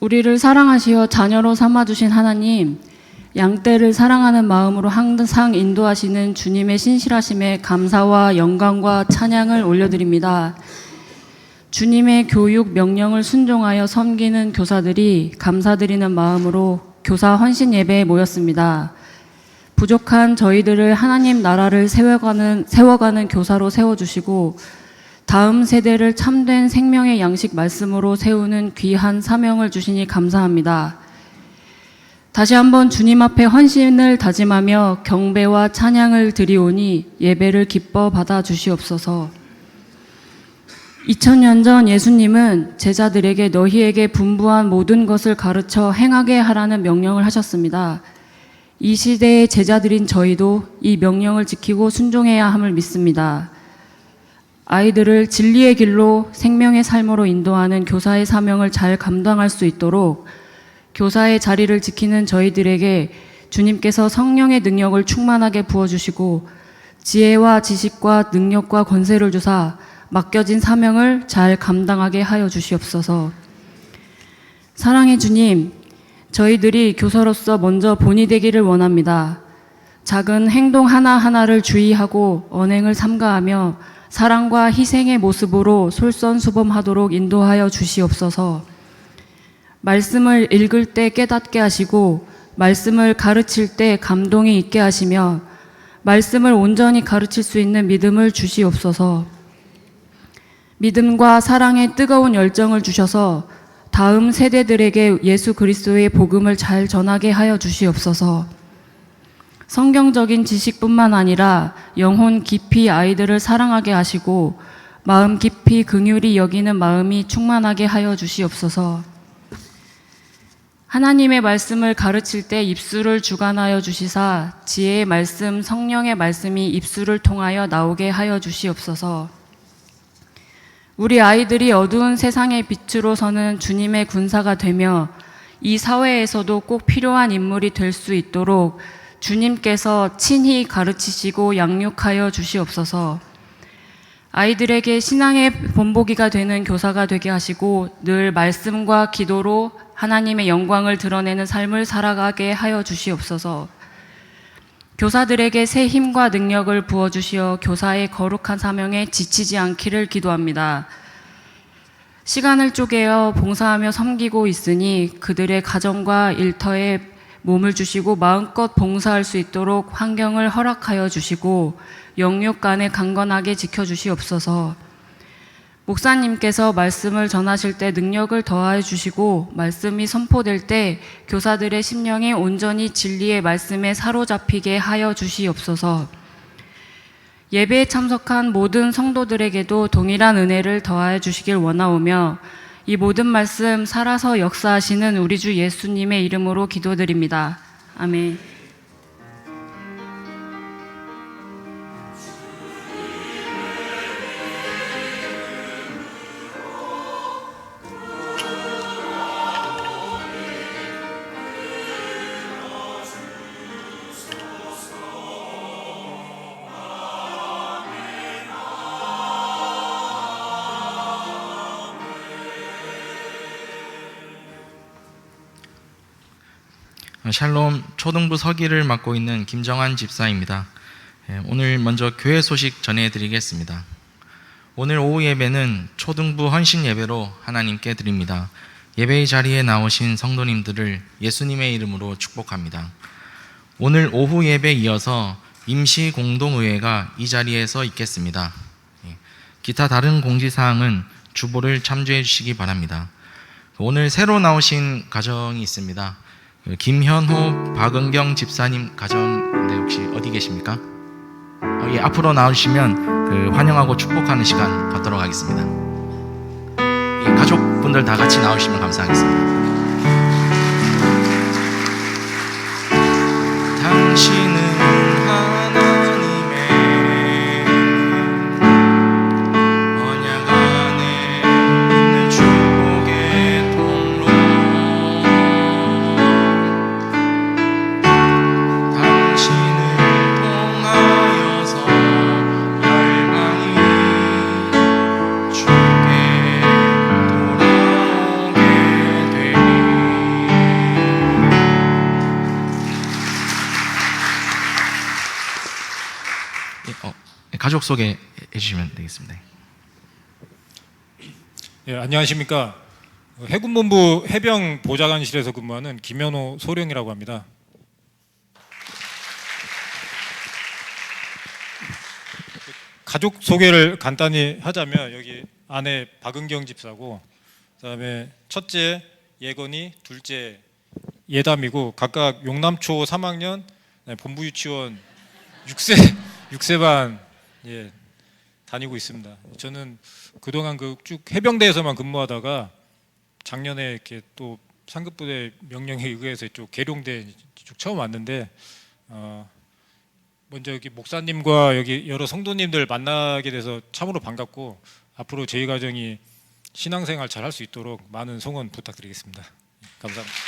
우리를 사랑하시어 자녀로 삼아주신 하나님, 양떼를 사랑하는 마음으로 항상 인도하시는 주님의 신실하심에 감사와 영광과 찬양을 올려드립니다. 주님의 교육 명령을 순종하여 섬기는 교사들이 감사드리는 마음으로 교사 헌신 예배에 모였습니다. 부족한 저희들을 하나님 나라를 세워가는 교사로 세워주시고 다음 세대를 참된 생명의 양식 말씀으로 세우는 귀한 사명을 주시니 감사합니다. 다시 한번 주님 앞에 헌신을 다짐하며 경배와 찬양을 드리오니 예배를 기뻐 받아 주시옵소서. 2000년 전 예수님은 제자들에게 너희에게 분부한 모든 것을 가르쳐 행하게 하라는 명령을 하셨습니다. 이 시대의 제자들인 저희도 이 명령을 지키고 순종해야 함을 믿습니다. 아이들을 진리의 길로 생명의 삶으로 인도하는 교사의 사명을 잘 감당할 수 있도록 교사의 자리를 지키는 저희들에게 주님께서 성령의 능력을 충만하게 부어주시고 지혜와 지식과 능력과 권세를 주사 맡겨진 사명을 잘 감당하게 하여 주시옵소서. 사랑의 주님, 저희들이 교사로서 먼저 본이 되기를 원합니다. 작은 행동 하나하나를 주의하고 언행을 삼가하며 사랑과 희생의 모습으로 솔선수범하도록 인도하여 주시옵소서. 말씀을 읽을 때 깨닫게 하시고 말씀을 가르칠 때 감동이 있게 하시며 말씀을 온전히 가르칠 수 있는 믿음을 주시옵소서. 믿음과 사랑의 뜨거운 열정을 주셔서 다음 세대들에게 예수 그리스도의 복음을 잘 전하게 하여 주시옵소서. 성경적인 지식뿐만 아니라 영혼 깊이 아이들을 사랑하게 하시고 마음 깊이 긍휼히 여기는 마음이 충만하게 하여 주시옵소서. 하나님의 말씀을 가르칠 때 입술을 주관하여 주시사 지혜의 말씀, 성령의 말씀이 입술을 통하여 나오게 하여 주시옵소서. 우리 아이들이 어두운 세상의 빛으로 서는 주님의 군사가 되며 이 사회에서도 꼭 필요한 인물이 될 수 있도록 주님께서 친히 가르치시고 양육하여 주시옵소서. 아이들에게 신앙의 본보기가 되는 교사가 되게 하시고 늘 말씀과 기도로 하나님의 영광을 드러내는 삶을 살아가게 하여 주시옵소서. 교사들에게 새 힘과 능력을 부어주시어 교사의 거룩한 사명에 지치지 않기를 기도합니다. 시간을 쪼개어 봉사하며 섬기고 있으니 그들의 가정과 일터에 몸을 주시고 마음껏 봉사할 수 있도록 환경을 허락하여 주시고 영육간에 강건하게 지켜주시옵소서. 목사님께서 말씀을 전하실 때 능력을 더하여 주시고 말씀이 선포될 때 교사들의 심령이 온전히 진리의 말씀에 사로잡히게 하여 주시옵소서. 예배에 참석한 모든 성도들에게도 동일한 은혜를 더하여 주시길 원하오며 이 모든 말씀 살아서 역사하시는 우리 주 예수님의 이름으로 기도드립니다. 아멘. 샬롬 초등부 서기를 맡고 있는 김정환 집사입니다. 오늘 먼저 교회 소식 전해드리겠습니다. 오늘 오후 예배는 초등부 헌신 예배로 하나님께 드립니다. 예배의 자리에 나오신 성도님들을 예수님의 이름으로 축복합니다. 오늘 오후 예배에 이어서 임시 공동의회가 이 자리에서 있겠습니다. 기타 다른 공지사항은 주보를 참조해 주시기 바랍니다. 오늘 새로 나오신 가정이 있습니다. 김현호, 박은경 집사님 가정인데 혹시 어디 계십니까? 앞으로 나오시면 환영하고 축복하는 시간 갖도록 하겠습니다. 가족분들 다 같이 나오시면 감사하겠습니다. 당신은 주께 돌아오게 가족 소개해 주시면 되겠습니다. 예, 안녕하십니까. 해군본부 해병 보좌관실에서 근무하는 김현호 소령이라고 합니다. 가족 소개를 간단히 하자면 여기 아내 박은경 집사고, 그다음에 첫째 예건이, 둘째 예담이고 각각 용남초 3학년, 본부 유치원 6세 반 다니고 있습니다. 저는 그동안 쭉 해병대에서만 근무하다가 작년에 이렇게 또 상급부대 명령에 의해서 이쪽 계룡대 이쪽 처음 왔는데, 먼저 여기 목사님과 여기 여러 성도님들 만나게 돼서 참으로 반갑고, 앞으로 저희 가정이 신앙생활 잘 할 수 있도록 많은 성원 부탁드리겠습니다. 감사합니다.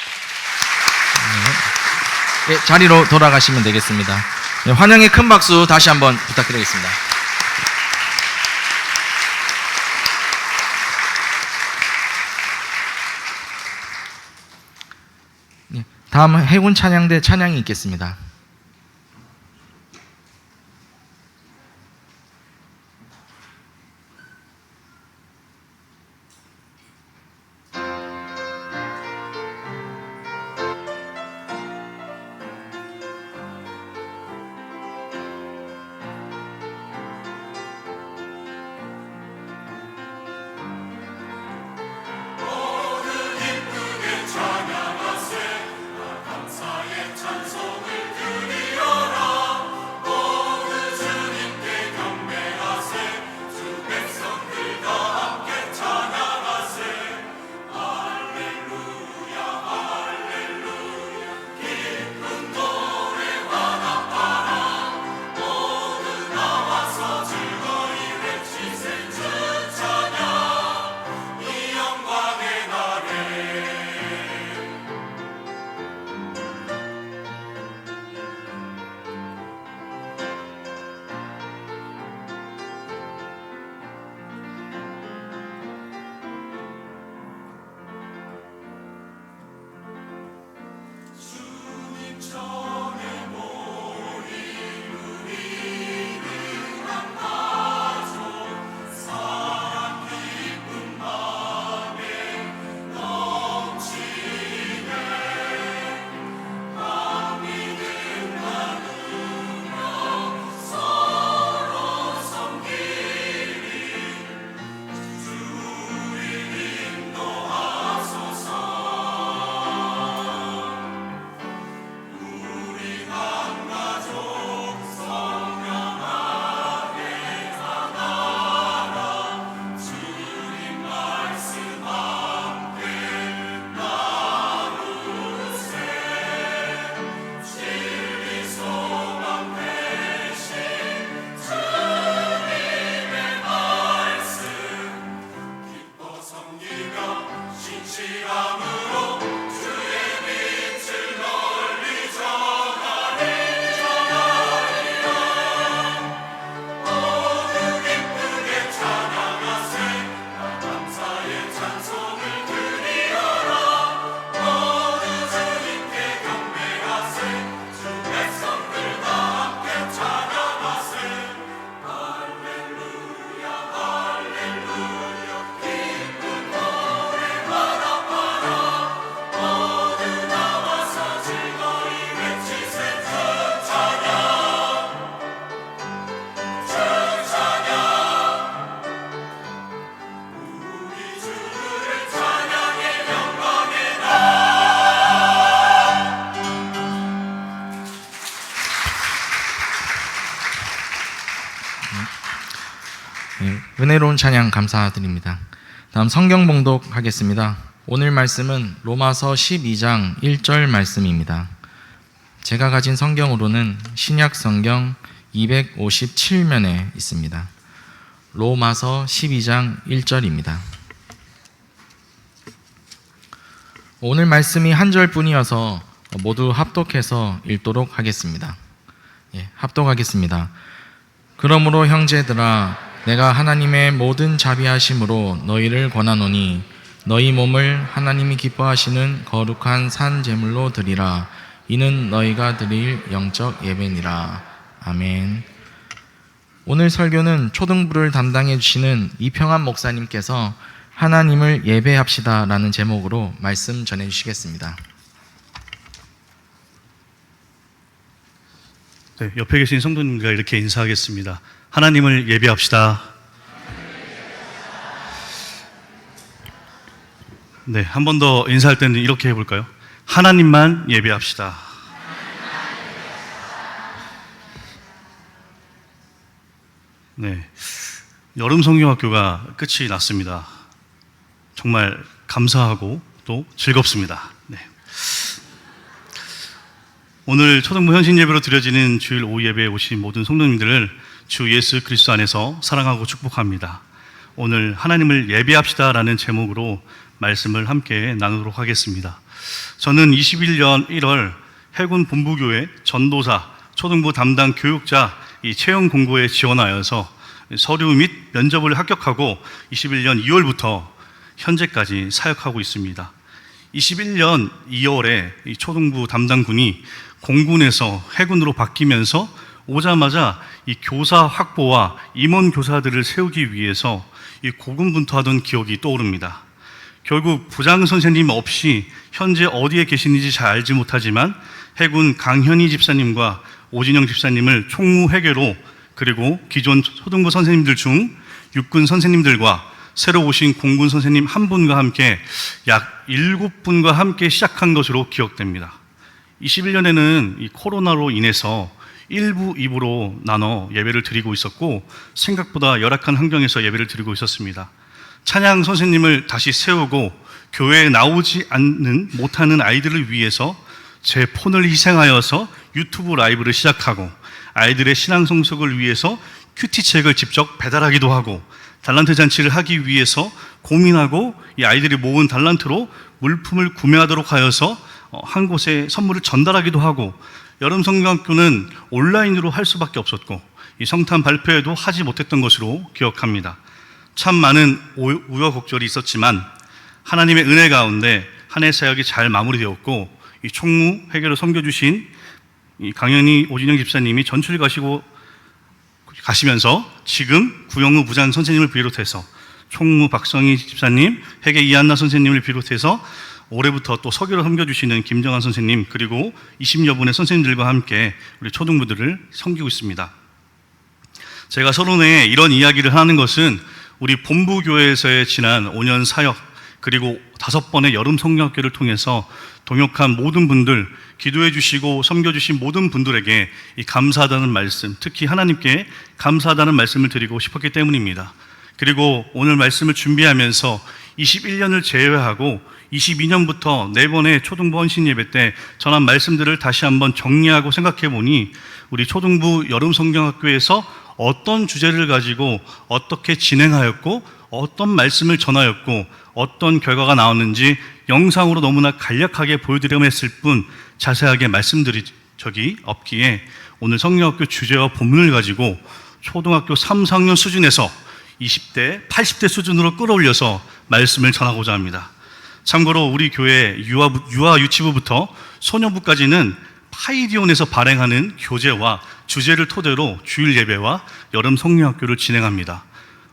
네, 자리로 돌아가시면 되겠습니다. 네, 환영의 큰 박수 다시 한번 부탁드리겠습니다. 네, 다음 해군 찬양대 찬양이 있겠습니다. 은혜로운 찬양 감사드립니다. 다음 성경 봉독하겠습니다. 오늘 말씀은 로마서 12장 1절 말씀입니다. 제가 가진 성경으로는 신약 성경 257면에 있습니다. 로마서 12장 1절입니다. 오늘 말씀이 한 절뿐이어서 모두 합독해서 읽도록 하겠습니다. 합독하겠습니다. 그러므로 형제들아, 내가 하나님의 모든 자비하심으로 너희를 권하노니 너희 몸을 하나님이 기뻐하시는 거룩한 산 제물로 드리라. 이는 너희가 드릴 영적 예배니라. 아멘. 오늘 설교는 초등부를 담당해 주시는 이평환 목사님께서 하나님을 예배합시다라는 제목으로 말씀 전해 주시겠습니다. 네, 옆에 계신 성도님들과 이렇게 인사하겠습니다. 하나님을 예배합시다. 네, 한 번 더 인사할 때는 이렇게 해볼까요? 하나님만 예배합시다. 네, 여름 성경학교가 끝이 났습니다. 정말 감사하고 또 즐겁습니다. 네. 오늘 초등부 현신 예배로 드려지는 주일 오후 예배에 오신 모든 성도님들을 주 예수 그리스도 안에서 사랑하고 축복합니다. 오늘 하나님을 예배합시다라는 제목으로 말씀을 함께 나누도록 하겠습니다. 저는 21년 1월 해군 본부교회 전도사 초등부 담당 교육자 이 채용 공고에 지원하여서 서류 및 면접을 합격하고 21년 2월부터 현재까지 사역하고 있습니다. 21년 2월에 이 초등부 담당군이 공군에서 해군으로 바뀌면서 오자마자 이 교사 확보와 임원 교사들을 세우기 위해서 이 고군분투하던 기억이 떠오릅니다. 결국 부장 선생님 없이 현재 어디에 계시는지 잘 알지 못하지만 해군 강현희 집사님과 오진영 집사님을 총무회계로 그리고 기존 초등부 선생님들 중 육군 선생님들과 새로 오신 공군 선생님 한 분과 함께 약 7분과 함께 시작한 것으로 기억됩니다. 21년에는 이 코로나로 인해서 1부, 2부로 나눠 예배를 드리고 있었고 생각보다 열악한 환경에서 예배를 드리고 있었습니다. 찬양 선생님을 다시 세우고 교회에 나오지 못하는 아이들을 위해서 제 폰을 희생하여서 유튜브 라이브를 시작하고 아이들의 신앙 성숙을 위해서 큐티책을 직접 배달하기도 하고 달란트 잔치를 하기 위해서 고민하고 이 아이들이 모은 달란트로 물품을 구매하도록 하여서 한 곳에 선물을 전달하기도 하고 여름 성경학교는 온라인으로 할 수밖에 없었고 이 성탄 발표회도 하지 못했던 것으로 기억합니다. 참 많은 우여곡절이 있었지만 하나님의 은혜 가운데 한 해 사역이 잘 마무리되었고 이 총무 회계로 섬겨주신 이 강현희 오진영 집사님이 전출 가시면서 지금 구영우 부장 선생님을 비롯해서 총무 박성희 집사님, 회계 이한나 선생님을 비롯해서 올해부터 또 서교로 섬겨주시는 김정환 선생님 그리고 20여 분의 선생님들과 함께 우리 초등부들을 섬기고 있습니다. 제가 서론에 이런 이야기를 하는 것은 우리 본부교회에서의 지난 5년 사역 그리고 5번의 여름 성경학교를 통해서 동역한 모든 분들, 기도해 주시고 섬겨주신 모든 분들에게 이 감사하다는 말씀, 특히 하나님께 감사하다는 말씀을 드리고 싶었기 때문입니다. 그리고 오늘 말씀을 준비하면서 21년을 제외하고 22년부터 4번의 초등부 헌신 예배 때 전한 말씀들을 다시 한번 정리하고 생각해 보니 우리 초등부 여름 성경학교에서 어떤 주제를 가지고 어떻게 진행하였고 어떤 말씀을 전하였고 어떤 결과가 나왔는지 영상으로 너무나 간략하게 보여드리려고 했을 뿐 자세하게 말씀드린 적이 없기에 오늘 성경학교 주제와 본문을 가지고 초등학교 3, 4학년 수준에서 20대, 80대 수준으로 끌어올려서 말씀을 전하고자 합니다. 참고로 우리 교회 유아 유치부부터 소년부까지는 파이디온에서 발행하는 교재와 주제를 토대로 주일 예배와 여름 성경학교를 진행합니다.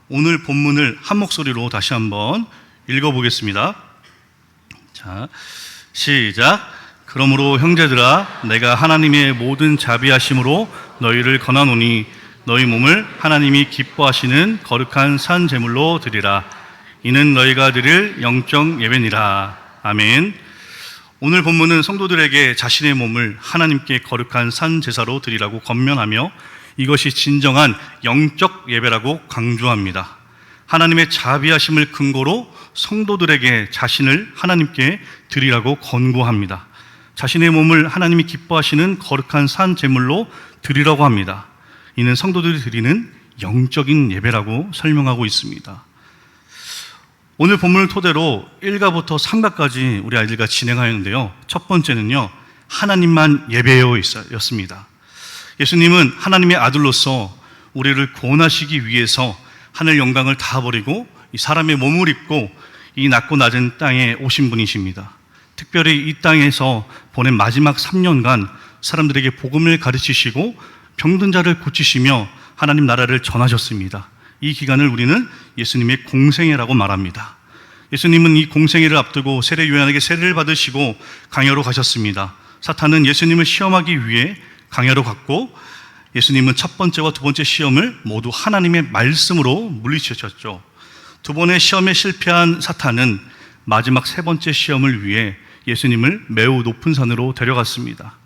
오늘 본문을 한 목소리로 다시 한번 읽어보겠습니다. 자, 시작. 그러므로 형제들아, 내가 하나님의 모든 자비하심으로 너희를 권하노니 너희 몸을 하나님이 기뻐하시는 거룩한 산 제물로 드리라. 이는 너희가 드릴 영적 예배니라. 아멘. 오늘 본문은 성도들에게 자신의 몸을 하나님께 거룩한 산 제사로 드리라고 권면하며 이것이 진정한 영적 예배라고 강조합니다. 하나님의 자비하심을 근거로 성도들에게 자신을 하나님께 드리라고 권고합니다. 자신의 몸을 하나님이 기뻐하시는 거룩한 산 제물로 드리라고 합니다. 이는 성도들이 드리는 영적인 예배라고 설명하고 있습니다. 오늘 본문을 토대로 1가부터 3가까지 우리 아이들과 진행하였는데요. 첫 번째는요, 하나님만 예배요 였습니다. 예수님은 하나님의 아들로서 우리를 구원하시기 위해서 하늘 영광을 다 버리고 이 사람의 몸을 입고 이 낮고 낮은 땅에 오신 분이십니다. 특별히 이 땅에서 보낸 마지막 3년간 사람들에게 복음을 가르치시고 병든 자를 고치시며 하나님 나라를 전하셨습니다. 이 기간을 우리는 예수님의 공생애라고 말합니다. 예수님은 이 공생애를 앞두고 세례 요한에게 세례를 받으시고 강야로 가셨습니다. 사탄은 예수님을 시험하기 위해 강야로 갔고, 예수님은 첫 번째와 두 번째 시험을 모두 하나님의 말씀으로 물리치셨죠. 두 번의 시험에 실패한 사탄은 마지막 세 번째 시험을 위해 예수님을 매우 높은 산으로 데려갔습니다.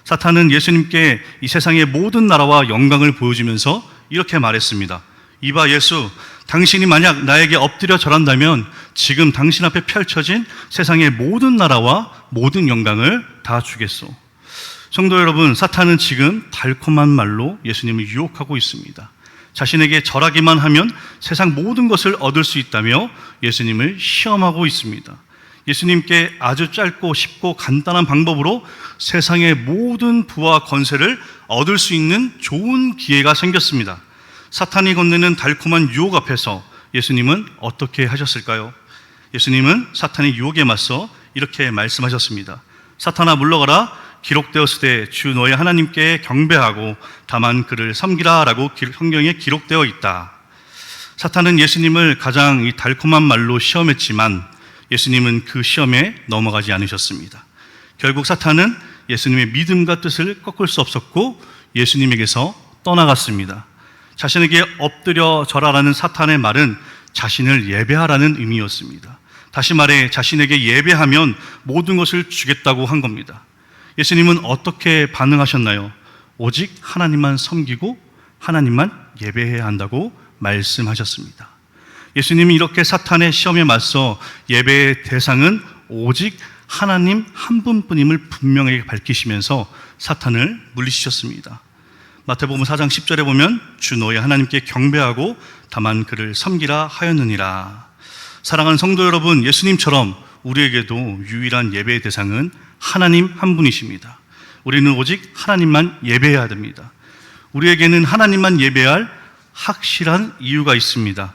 사탄은 예수님께 이 세상의 모든 나라와 영광을 보여주면서 이렇게 말했습니다. 이봐 예수, 당신이 만약 나에게 엎드려 절한다면 지금 당신 앞에 펼쳐진 세상의 모든 나라와 모든 영광을 다 주겠소. 성도 여러분, 사탄은 지금 달콤한 말로 예수님을 유혹하고 있습니다. 자신에게 절하기만 하면 세상 모든 것을 얻을 수 있다며 예수님을 시험하고 있습니다. 예수님께 아주 짧고 쉽고 간단한 방법으로 세상의 모든 부와 권세를 얻을 수 있는 좋은 기회가 생겼습니다. 사탄이 건네는 달콤한 유혹 앞에서 예수님은 어떻게 하셨을까요? 예수님은 사탄의 유혹에 맞서 이렇게 말씀하셨습니다. 사탄아 물러가라. 기록되었으되 주 너의 하나님께 경배하고 다만 그를 섬기라 라고 성경에 기록되어 있다. 사탄은 예수님을 가장 이 달콤한 말로 시험했지만 예수님은 그 시험에 넘어가지 않으셨습니다. 결국 사탄은 예수님의 믿음과 뜻을 꺾을 수 없었고 예수님에게서 떠나갔습니다. 자신에게 엎드려 절하라는 사탄의 말은 자신을 예배하라는 의미였습니다. 다시 말해 자신에게 예배하면 모든 것을 주겠다고 한 겁니다. 예수님은 어떻게 반응하셨나요? 오직 하나님만 섬기고 하나님만 예배해야 한다고 말씀하셨습니다. 예수님이 이렇게 사탄의 시험에 맞서 예배의 대상은 오직 하나님 한 분뿐임을 분명하게 밝히시면서 사탄을 물리치셨습니다. 마태복음 4장 10절에 보면 주 너의 하나님께 경배하고 다만 그를 섬기라 하였느니라. 사랑하는 성도 여러분, 예수님처럼 우리에게도 유일한 예배의 대상은 하나님 한 분이십니다. 우리는 오직 하나님만 예배해야 됩니다. 우리에게는 하나님만 예배할 확실한 이유가 있습니다.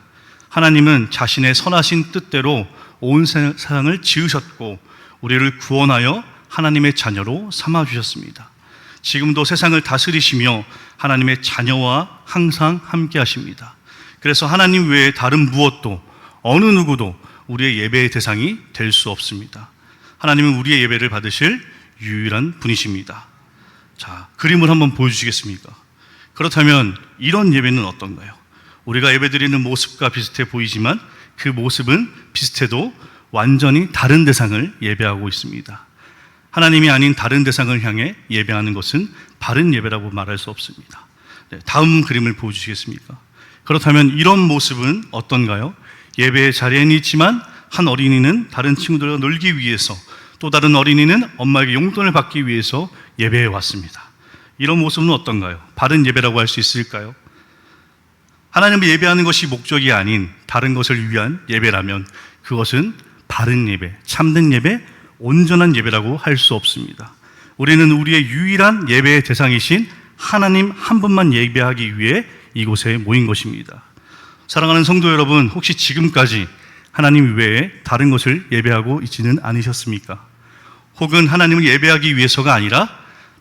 하나님은 자신의 선하신 뜻대로 온 세상을 지으셨고 우리를 구원하여 하나님의 자녀로 삼아주셨습니다. 지금도 세상을 다스리시며 하나님의 자녀와 항상 함께 하십니다. 그래서 하나님 외에 다른 무엇도 어느 누구도 우리의 예배의 대상이 될 수 없습니다. 하나님은 우리의 예배를 받으실 유일한 분이십니다. 자, 그림을 한번 보여주시겠습니까? 그렇다면 이런 예배는 어떤가요? 우리가 예배드리는 모습과 비슷해 보이지만 그 모습은 비슷해도 완전히 다른 대상을 예배하고 있습니다. 하나님이 아닌 다른 대상을 향해 예배하는 것은 바른 예배라고 말할 수 없습니다. 네, 다음 그림을 보여주시겠습니까? 그렇다면 이런 모습은 어떤가요? 예배의 자리에는 있지만 한 어린이는 다른 친구들과 놀기 위해서, 또 다른 어린이는 엄마에게 용돈을 받기 위해서 예배해 왔습니다. 이런 모습은 어떤가요? 바른 예배라고 할 수 있을까요? 하나님을 예배하는 것이 목적이 아닌 다른 것을 위한 예배라면 그것은 바른 예배, 참된 예배, 온전한 예배라고 할 수 없습니다. 우리는 우리의 유일한 예배의 대상이신 하나님 한 분만 예배하기 위해 이곳에 모인 것입니다. 사랑하는 성도 여러분, 혹시 지금까지 하나님 외에 다른 것을 예배하고 있지는 않으셨습니까? 혹은 하나님을 예배하기 위해서가 아니라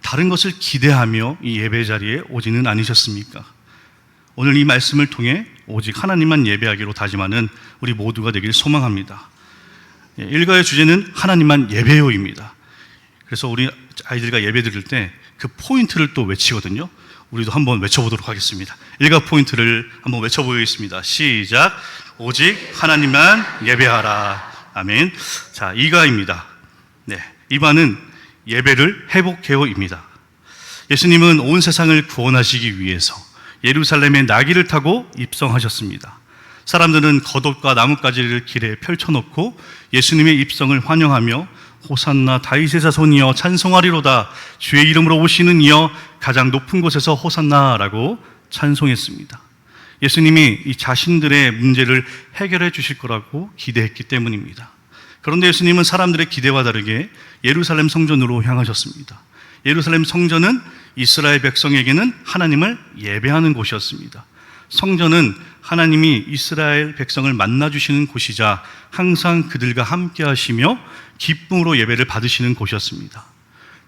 다른 것을 기대하며 이 예배 자리에 오지는 않으셨습니까? 오늘 이 말씀을 통해 오직 하나님만 예배하기로 다짐하는 우리 모두가 되길 소망합니다. 일가의 주제는 하나님만 예배요입니다. 그래서 우리 아이들과 예배 드릴 때 그 포인트를 또 외치거든요. 우리도 한번 외쳐보도록 하겠습니다. 일가 포인트를 한번 외쳐보겠습니다. 시작. 오직 하나님만 예배하라. 아멘. 자, 이가입니다. 네, 이반은 예배를 회복해요입니다. 예수님은 온 세상을 구원하시기 위해서 예루살렘에 나귀를 타고 입성하셨습니다. 사람들은 겉옷과 나뭇가지를 길에 펼쳐놓고 예수님의 입성을 환영하며 호산나 다윗의 자손이여 찬송하리로다, 주의 이름으로 오시는 이여 가장 높은 곳에서 호산나라고 찬송했습니다. 예수님이 이 자신들의 문제를 해결해 주실 거라고 기대했기 때문입니다. 그런데 예수님은 사람들의 기대와 다르게 예루살렘 성전으로 향하셨습니다. 예루살렘 성전은 이스라엘 백성에게는 하나님을 예배하는 곳이었습니다. 성전은 하나님이 이스라엘 백성을 만나주시는 곳이자 항상 그들과 함께 하시며 기쁨으로 예배를 받으시는 곳이었습니다.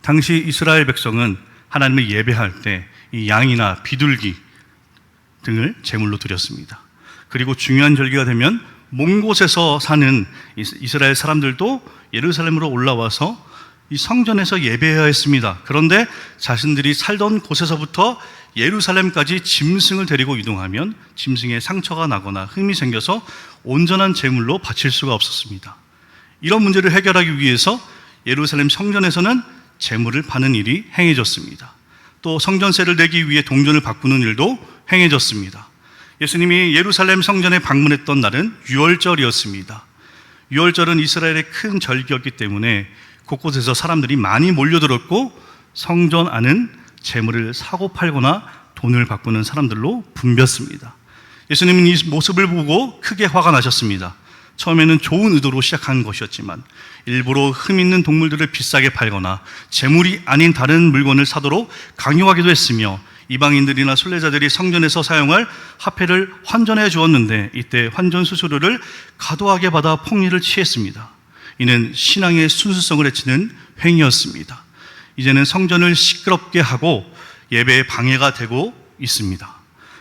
당시 이스라엘 백성은 하나님을 예배할 때 이 양이나 비둘기, 등을 제물로 드렸습니다. 그리고 중요한 절기가 되면 먼 곳에서 사는 이스라엘 사람들도 예루살렘으로 올라와서 이 성전에서 예배해야 했습니다. 그런데 자신들이 살던 곳에서부터 예루살렘까지 짐승을 데리고 이동하면 짐승에 상처가 나거나 흠이 생겨서 온전한 제물로 바칠 수가 없었습니다. 이런 문제를 해결하기 위해서 예루살렘 성전에서는 제물을 파는 일이 행해졌습니다. 또 성전세를 내기 위해 동전을 바꾸는 일도 행해졌습니다. 예수님이 예루살렘 성전에 방문했던 날은 유월절이었습니다. 유월절은 이스라엘의 큰 절기였기 때문에 곳곳에서 사람들이 많이 몰려들었고 성전 안은 재물을 사고 팔거나 돈을 바꾸는 사람들로 붐볐습니다. 예수님은 이 모습을 보고 크게 화가 나셨습니다. 처음에는 좋은 의도로 시작한 것이었지만 일부러 흠 있는 동물들을 비싸게 팔거나 재물이 아닌 다른 물건을 사도록 강요하기도 했으며 이방인들이나 순례자들이 성전에서 사용할 화폐를 환전해 주었는데 이때 환전 수수료를 과도하게 받아 폭리를 취했습니다. 이는 신앙의 순수성을 해치는 행위였습니다. 이제는 성전을 시끄럽게 하고 예배에 방해가 되고 있습니다.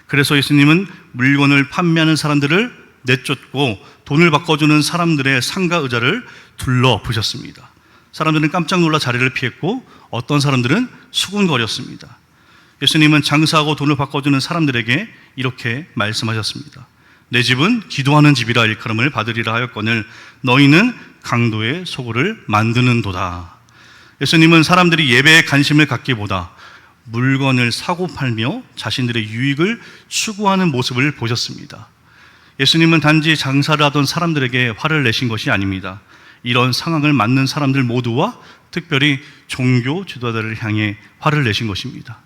그래서 예수님은 물건을 판매하는 사람들을 내쫓고 돈을 바꿔주는 사람들의 상가 의자를 둘러보셨습니다. 사람들은 깜짝 놀라 자리를 피했고 어떤 사람들은 수군거렸습니다. 예수님은 장사하고 돈을 바꿔주는 사람들에게 이렇게 말씀하셨습니다. 내 집은 기도하는 집이라 일컬음을 받으리라 하였거늘 너희는 강도의 소굴을 만드는도다. 예수님은 사람들이 예배에 관심을 갖기보다 물건을 사고 팔며 자신들의 유익을 추구하는 모습을 보셨습니다. 예수님은 단지 장사를 하던 사람들에게 화를 내신 것이 아닙니다. 이런 상황을 맞는 사람들 모두와 특별히 종교 지도자들을 향해 화를 내신 것입니다.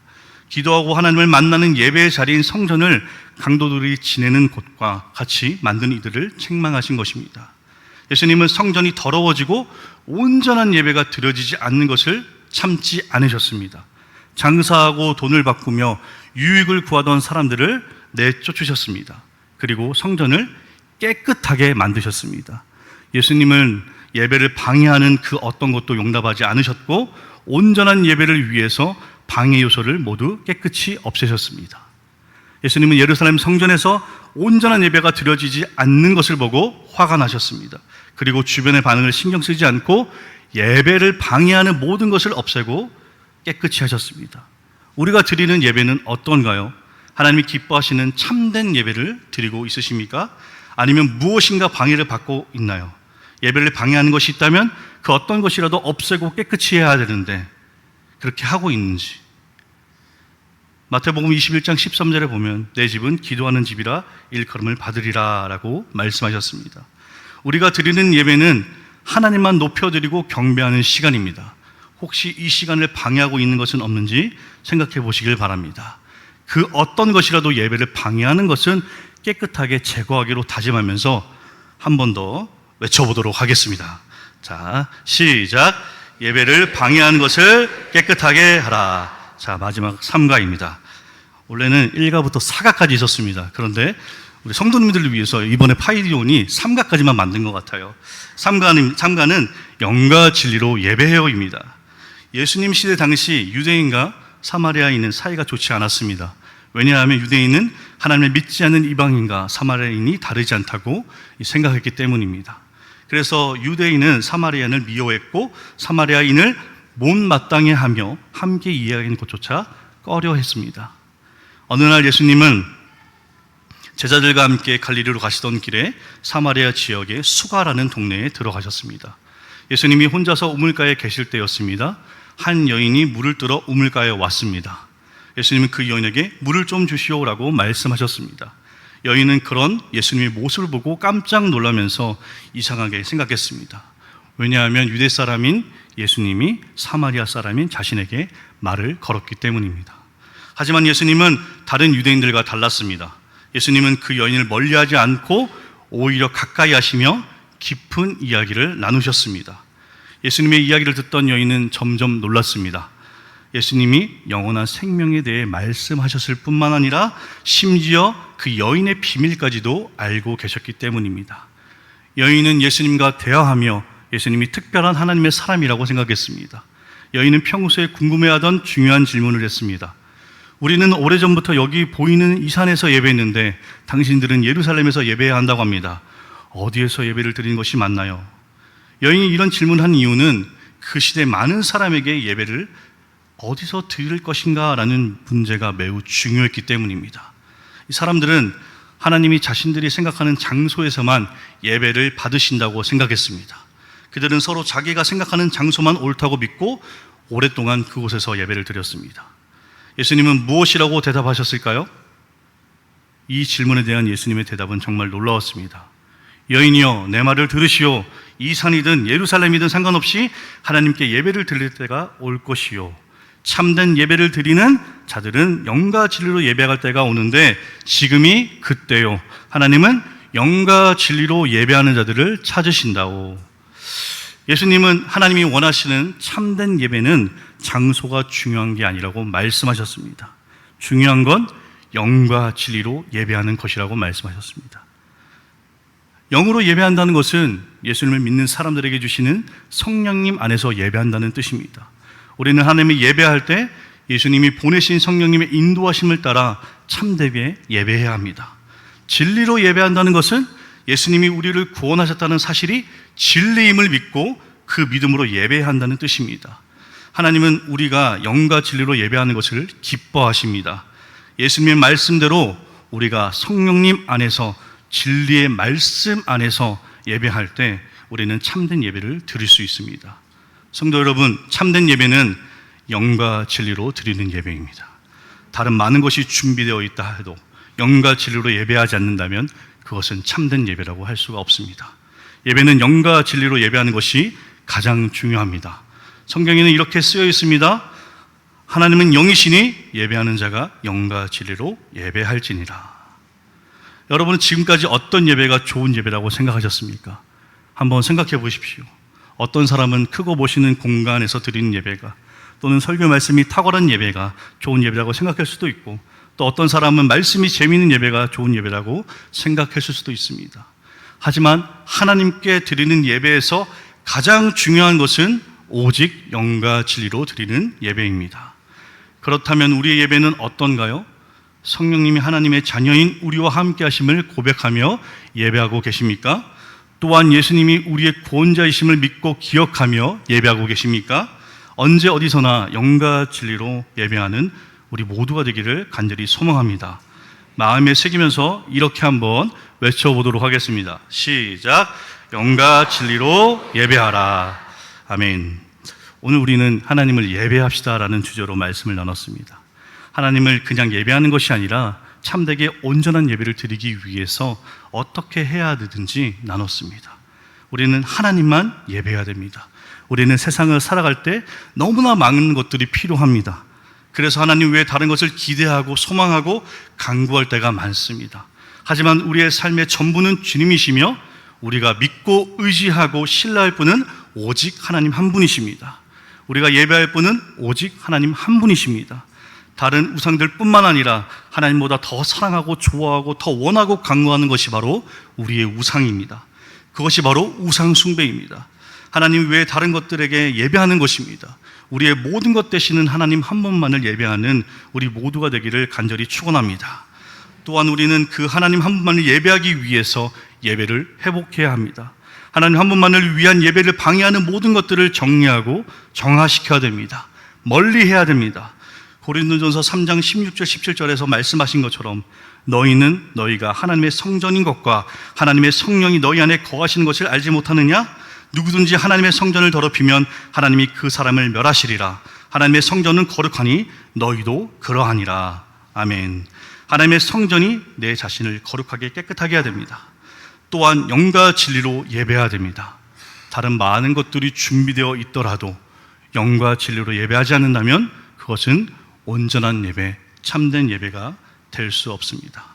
기도하고 하나님을 만나는 예배의 자리인 성전을 강도들이 지내는 곳과 같이 만든 이들을 책망하신 것입니다. 예수님은 성전이 더러워지고 온전한 예배가 드려지지 않는 것을 참지 않으셨습니다. 장사하고 돈을 바꾸며 유익을 구하던 사람들을 내쫓으셨습니다. 그리고 성전을 깨끗하게 만드셨습니다. 예수님은 예배를 방해하는 그 어떤 것도 용납하지 않으셨고 온전한 예배를 위해서 방해 요소를 모두 깨끗이 없애셨습니다. 예수님은 예루살렘 성전에서 온전한 예배가 드려지지 않는 것을 보고 화가 나셨습니다. 그리고 주변의 반응을 신경 쓰지 않고 예배를 방해하는 모든 것을 없애고 깨끗이 하셨습니다. 우리가 드리는 예배는 어떤가요? 하나님이 기뻐하시는 참된 예배를 드리고 있으십니까? 아니면 무엇인가 방해를 받고 있나요? 예배를 방해하는 것이 있다면 그 어떤 것이라도 없애고 깨끗이 해야 되는데 그렇게 하고 있는지. 마태복음 21장 13절에 보면 내 집은 기도하는 집이라 일컬음을 받으리라 라고 말씀하셨습니다. 우리가 드리는 예배는 하나님만 높여드리고 경배하는 시간입니다. 혹시 이 시간을 방해하고 있는 것은 없는지 생각해 보시길 바랍니다. 그 어떤 것이라도 예배를 방해하는 것은 깨끗하게 제거하기로 다짐하면서 한 번 더 외쳐보도록 하겠습니다. 자, 시작. 예배를 방해하는 것을 깨끗하게 하라. 자, 마지막 3가입니다. 원래는 1가부터 4가까지 있었습니다. 그런데 우리 성도님들을 위해서 이번에 파이디온이 3가까지만 만든 것 같아요. 3가는 영과 진리로 예배해요입니다. 예수님 시대 당시 유대인과 사마리아인은 사이가 좋지 않았습니다. 왜냐하면 유대인은 하나님을 믿지 않는 이방인과 사마리아인이 다르지 않다고 생각했기 때문입니다. 그래서 유대인은 사마리아인을 미워했고 사마리아인을 못마땅해 하며 함께 이해하는 것조차 꺼려했습니다. 어느 날 예수님은 제자들과 함께 갈릴리로 가시던 길에 사마리아 지역의 수가라는 동네에 들어가셨습니다. 예수님이 혼자서 우물가에 계실 때였습니다. 한 여인이 물을 뜨러 우물가에 왔습니다. 예수님은 그 여인에게 물을 좀 주시오라고 말씀하셨습니다. 여인은 그런 예수님의 모습을 보고 깜짝 놀라면서 이상하게 생각했습니다. 왜냐하면 유대 사람인 예수님이 사마리아 사람인 자신에게 말을 걸었기 때문입니다. 하지만 예수님은 다른 유대인들과 달랐습니다. 예수님은 그 여인을 멀리하지 않고 오히려 가까이 하시며 깊은 이야기를 나누셨습니다. 예수님의 이야기를 듣던 여인은 점점 놀랐습니다. 예수님이 영원한 생명에 대해 말씀하셨을 뿐만 아니라 심지어 그 여인의 비밀까지도 알고 계셨기 때문입니다. 여인은 예수님과 대화하며 예수님이 특별한 하나님의 사람이라고 생각했습니다. 여인은 평소에 궁금해하던 중요한 질문을 했습니다. 우리는 오래전부터 여기 보이는 이 산에서 예배했는데 당신들은 예루살렘에서 예배해야 한다고 합니다. 어디에서 예배를 드리는 것이 맞나요? 여인이 이런 질문한 이유는 그 시대 많은 사람에게 예배를 어디서 드릴 것인가 라는 문제가 매우 중요했기 때문입니다. 이 사람들은 하나님이 자신들이 생각하는 장소에서만 예배를 받으신다고 생각했습니다. 그들은 서로 자기가 생각하는 장소만 옳다고 믿고 오랫동안 그곳에서 예배를 드렸습니다. 예수님은 무엇이라고 대답하셨을까요? 이 질문에 대한 예수님의 대답은 정말 놀라웠습니다. 여인이여, 내 말을 들으시오. 이 산이든 예루살렘이든 상관없이 하나님께 예배를 드릴 때가 올 것이요. 참된 예배를 드리는 자들은 영과 진리로 예배할 때가 오는데 지금이 그때요. 하나님은 영과 진리로 예배하는 자들을 찾으신다오. 예수님은 하나님이 원하시는 참된 예배는 장소가 중요한 게 아니라고 말씀하셨습니다. 중요한 건 영과 진리로 예배하는 것이라고 말씀하셨습니다. 영으로 예배한다는 것은 예수님을 믿는 사람들에게 주시는 성령님 안에서 예배한다는 뜻입니다. 우리는 하나님을 예배할 때 예수님이 보내신 성령님의 인도하심을 따라 참되게 예배해야 합니다. 진리로 예배한다는 것은 예수님이 우리를 구원하셨다는 사실이 진리임을 믿고 그 믿음으로 예배해야 한다는 뜻입니다. 하나님은 우리가 영과 진리로 예배하는 것을 기뻐하십니다. 예수님의 말씀대로 우리가 성령님 안에서 진리의 말씀 안에서 예배할 때 우리는 참된 예배를 드릴 수 있습니다. 성도 여러분, 참된 예배는 영과 진리로 드리는 예배입니다. 다른 많은 것이 준비되어 있다 해도 영과 진리로 예배하지 않는다면 그것은 참된 예배라고 할 수가 없습니다. 예배는 영과 진리로 예배하는 것이 가장 중요합니다. 성경에는 이렇게 쓰여 있습니다. 하나님은 영이시니 예배하는 자가 영과 진리로 예배할지니라. 여러분은 지금까지 어떤 예배가 좋은 예배라고 생각하셨습니까? 한번 생각해 보십시오. 어떤 사람은 크고 멋있는 공간에서 드리는 예배가, 또는 설교 말씀이 탁월한 예배가 좋은 예배라고 생각할 수도 있고, 또 어떤 사람은 말씀이 재미있는 예배가 좋은 예배라고 생각했을 수도 있습니다. 하지만 하나님께 드리는 예배에서 가장 중요한 것은 오직 영과 진리로 드리는 예배입니다. 그렇다면 우리의 예배는 어떤가요? 성령님이 하나님의 자녀인 우리와 함께 하심을 고백하며 예배하고 계십니까? 또한 예수님이 우리의 구원자이심을 믿고 기억하며 예배하고 계십니까? 언제 어디서나 영과 진리로 예배하는 우리 모두가 되기를 간절히 소망합니다. 마음에 새기면서 이렇게 한번 외쳐보도록 하겠습니다. 시작! 영과 진리로 예배하라. 아멘. 오늘 우리는 하나님을 예배합시다라는 주제로 말씀을 나눴습니다. 하나님을 그냥 예배하는 것이 아니라 참되게 온전한 예배를 드리기 위해서 어떻게 해야 되든지 나눴습니다. 우리는 하나님만 예배해야 됩니다. 우리는 세상을 살아갈 때 너무나 많은 것들이 필요합니다. 그래서 하나님 외에 다른 것을 기대하고 소망하고 간구할 때가 많습니다. 하지만 우리의 삶의 전부는 주님이시며 우리가 믿고 의지하고 신뢰할 분은 오직 하나님 한 분이십니다. 우리가 예배할 분은 오직 하나님 한 분이십니다. 다른 우상들 뿐만 아니라 하나님보다 더 사랑하고 좋아하고 더 원하고 강구하는 것이 바로 우리의 우상입니다. 그것이 바로 우상 숭배입니다. 하나님 외에 다른 것들에게 예배하는 것입니다. 우리의 모든 것 되시는 하나님 한 분만을 예배하는 우리 모두가 되기를 간절히 축원합니다. 또한 우리는 그 하나님 한 분만을 예배하기 위해서 예배를 회복해야 합니다. 하나님 한 분만을 위한 예배를 방해하는 모든 것들을 정리하고 정화시켜야 됩니다. 멀리 해야 됩니다. 고린도전서 3장 16절 17절에서 말씀하신 것처럼 너희는 너희가 하나님의 성전인 것과 하나님의 성령이 너희 안에 거하시는 것을 알지 못하느냐? 누구든지 하나님의 성전을 더럽히면 하나님이 그 사람을 멸하시리라. 하나님의 성전은 거룩하니 너희도 그러하니라. 아멘. 하나님의 성전이 내 자신을 거룩하게 깨끗하게 해야 됩니다. 또한 영과 진리로 예배해야 됩니다. 다른 많은 것들이 준비되어 있더라도 영과 진리로 예배하지 않는다면 그것은 온전한 예배, 참된 예배가 될 수 없습니다.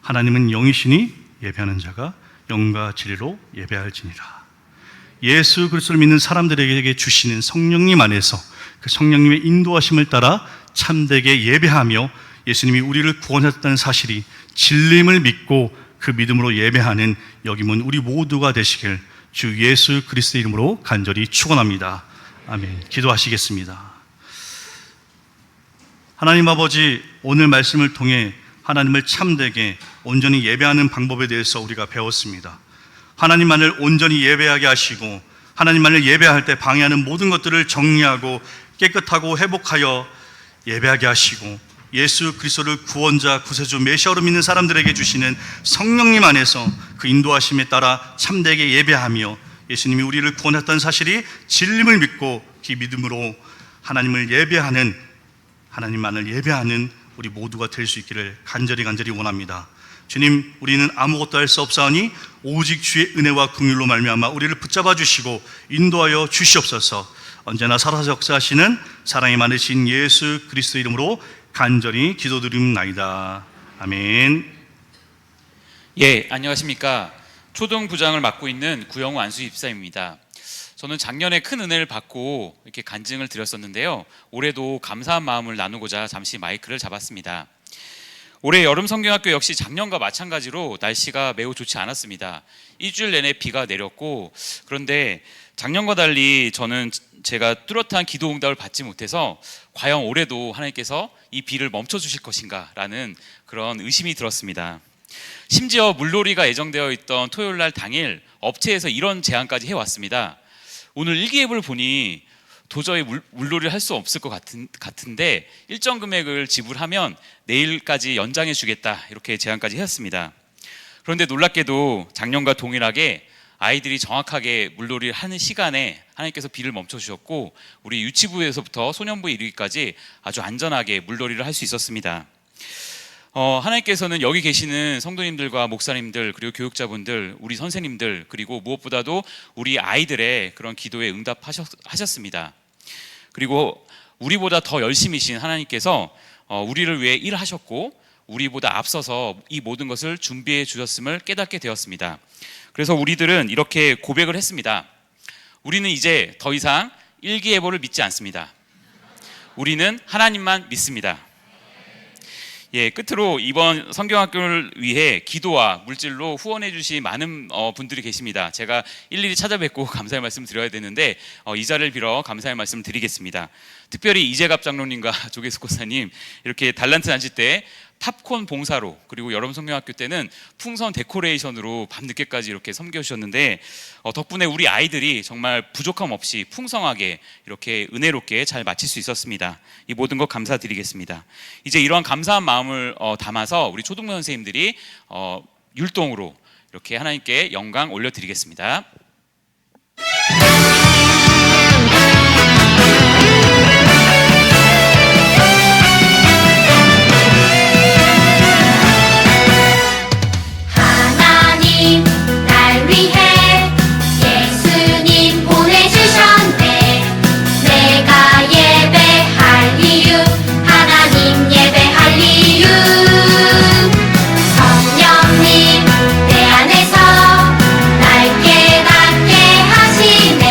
하나님은 영이시니 예배하는 자가 영과 진리로 예배할지니라. 예수 그리스도를 믿는 사람들에게 주시는 성령님 안에서 그 성령님의 인도하심을 따라 참되게 예배하며 예수님이 우리를 구원하셨다는 사실이 진리임을 믿고 그 믿음으로 예배하는 여기문 우리 모두가 되시길 주 예수 그리스도의 이름으로 간절히 축원합니다. 아멘. 기도하시겠습니다. 하나님 아버지, 오늘 말씀을 통해 하나님을 참되게 온전히 예배하는 방법에 대해서 우리가 배웠습니다. 하나님만을 온전히 예배하게 하시고 하나님만을 예배할 때 방해하는 모든 것들을 정리하고 깨끗하고 회복하여 예배하게 하시고 예수 그리스도를 구원자, 구세주, 메시아로 믿는 사람들에게 주시는 성령님 안에서 그 인도하심에 따라 참되게 예배하며 예수님이 우리를 구원했다는 사실이 진림을 믿고 그 믿음으로 하나님을 예배하는, 하나님만을 예배하는 우리 모두가 될 수 있기를 간절히 원합니다. 주님, 우리는 아무것도 할 수 없사오니 오직 주의 은혜와 긍휼로 말미암아 우리를 붙잡아 주시고 인도하여 주시옵소서. 언제나 살아서 역사하시는 사랑이 많으신 예수 그리스도 이름으로 간절히 기도드립나이다. 아멘. 예, 안녕하십니까. 초등부장을 맡고 있는 구영우 안수집사입니다. 저는 작년에 큰 은혜를 받고 이렇게 간증을 드렸었는데요. 올해도 감사한 마음을 나누고자 잠시 마이크를 잡았습니다. 올해 여름 성경학교 역시 작년과 마찬가지로 날씨가 매우 좋지 않았습니다. 일주일 내내 비가 내렸고, 그런데 작년과 달리 저는 제가 뚜렷한 기도 응답을 받지 못해서 과연 올해도 하나님께서 이 비를 멈춰 주실 것인가 라는 그런 의심이 들었습니다. 심지어 물놀이가 예정되어 있던 토요일 날 당일 업체에서 이런 제안까지 해왔습니다. 오늘 일기예보를 보니 도저히 물놀이를 할 수 없을 것 같은데 일정 금액을 지불하면 내일까지 연장해 주겠다, 이렇게 제안까지 했습니다. 그런데 놀랍게도 작년과 동일하게 아이들이 정확하게 물놀이를 하는 시간에 하나님께서 비를 멈춰 주셨고 우리 유치부에서부터 소년부에 이르기까지 아주 안전하게 물놀이를 할 수 있었습니다. 하나님께서는 여기 계시는 성도님들과 목사님들, 그리고 교육자분들, 우리 선생님들, 그리고 무엇보다도 우리 아이들의 그런 기도에 응답하셨습니다. 그리고 우리보다 더 열심히신 하나님께서 우리를 위해 일하셨고 우리보다 앞서서 이 모든 것을 준비해 주셨음을 깨닫게 되었습니다. 그래서 우리들은 이렇게 고백을 했습니다. 우리는 이제 더 이상 일기예보를 믿지 않습니다. 우리는 하나님만 믿습니다. 예, 끝으로 이번 성경학교를 위해 기도와 물질로 후원해 주신 많은 분들이 계십니다. 제가 일일이 찾아뵙고 감사의 말씀 드려야 되는데 이 자리를 빌어 감사의 말씀 드리겠습니다. 특별히 이재갑 장로님과 조계숙 권사님, 이렇게 달란트 잔치 때 팝콘 봉사로, 그리고 여름 성경학교 때는 풍선 데코레이션으로 밤늦게까지 이렇게 섬겨주셨는데 덕분에 우리 아이들이 정말 부족함 없이 풍성하게 이렇게 은혜롭게 잘 마칠 수 있었습니다. 이 모든 것 감사드리겠습니다. 이제 이러한 감사한 마음을 담아서 우리 초등부 선생님들이 율동으로 이렇게 하나님께 영광 올려드리겠습니다. 날 위해 예수님 보내주셨네. 내가 예배할 이유, 하나님 예배할 이유. 성령님 내 안에서 날 깨닫게 하시네.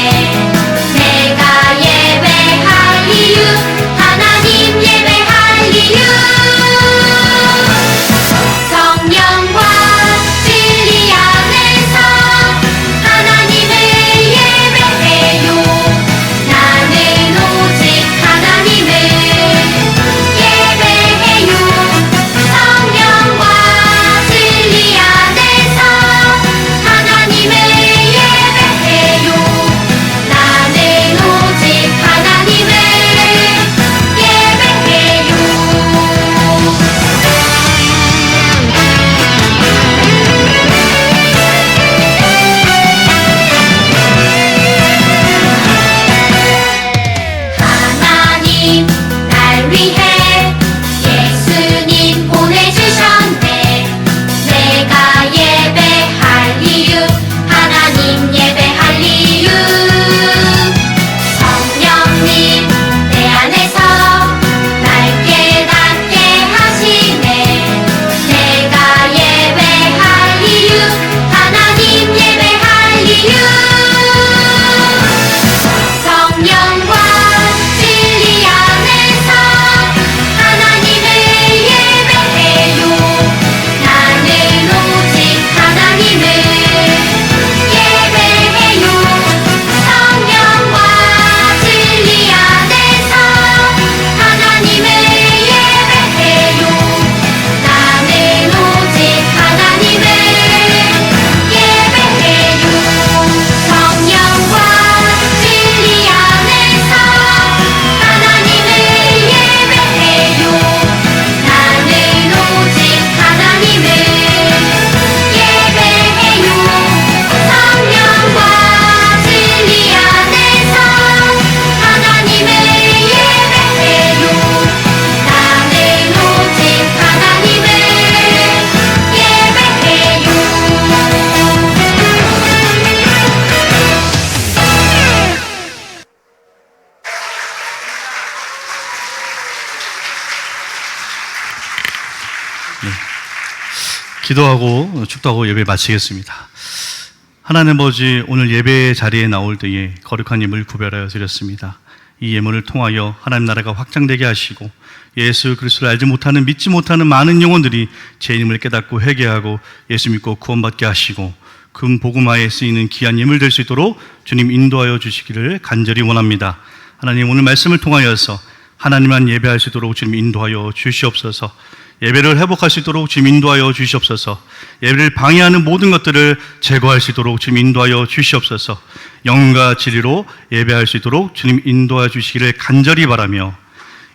기도하고 축도하고 예배 마치겠습니다. 하나님 아버지, 오늘 예배 자리에 나올 때에 거룩한 예물 구별하여 드렸습니다. 이 예물을 통하여 하나님 나라가 확장되게 하시고 예수 그리스도를 알지 못하는, 믿지 못하는 많은 영혼들이 제 이름을 깨닫고 회개하고 예수 믿고 구원받게 하시고 금 복음화에 쓰이는 귀한 예물 될 수 있도록 주님 인도하여 주시기를 간절히 원합니다. 하나님, 오늘 말씀을 통하여서 하나님만 예배할 수 있도록 주님 인도하여 주시옵소서. 예배를 회복할 수 있도록 주님 인도하여 주시옵소서. 예배를 방해하는 모든 것들을 제거할 수 있도록 주님 인도하여 주시옵소서. 영과 진리로 예배할 수 있도록 주님 인도하여 주시기를 간절히 바라며,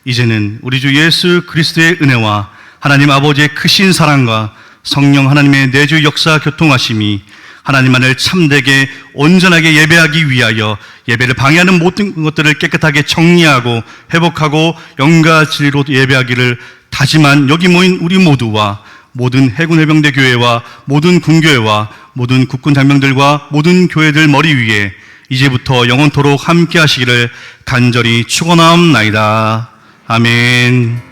이제는 우리 주 예수 그리스도의 은혜와 하나님 아버지의 크신 사랑과 성령 하나님의 내주 역사 교통하심이 하나님만을 참되게 온전하게 예배하기 위하여 예배를 방해하는 모든 것들을 깨끗하게 정리하고 회복하고 영과 진리로 예배하기를 다짐한 여기 모인 우리 모두와 모든 해군 해병대 교회와 모든 군교회와 모든 국군 장병들과 모든 교회들 머리 위에 이제부터 영원토록 함께 하시기를 간절히 축원하옵나이다. 아멘.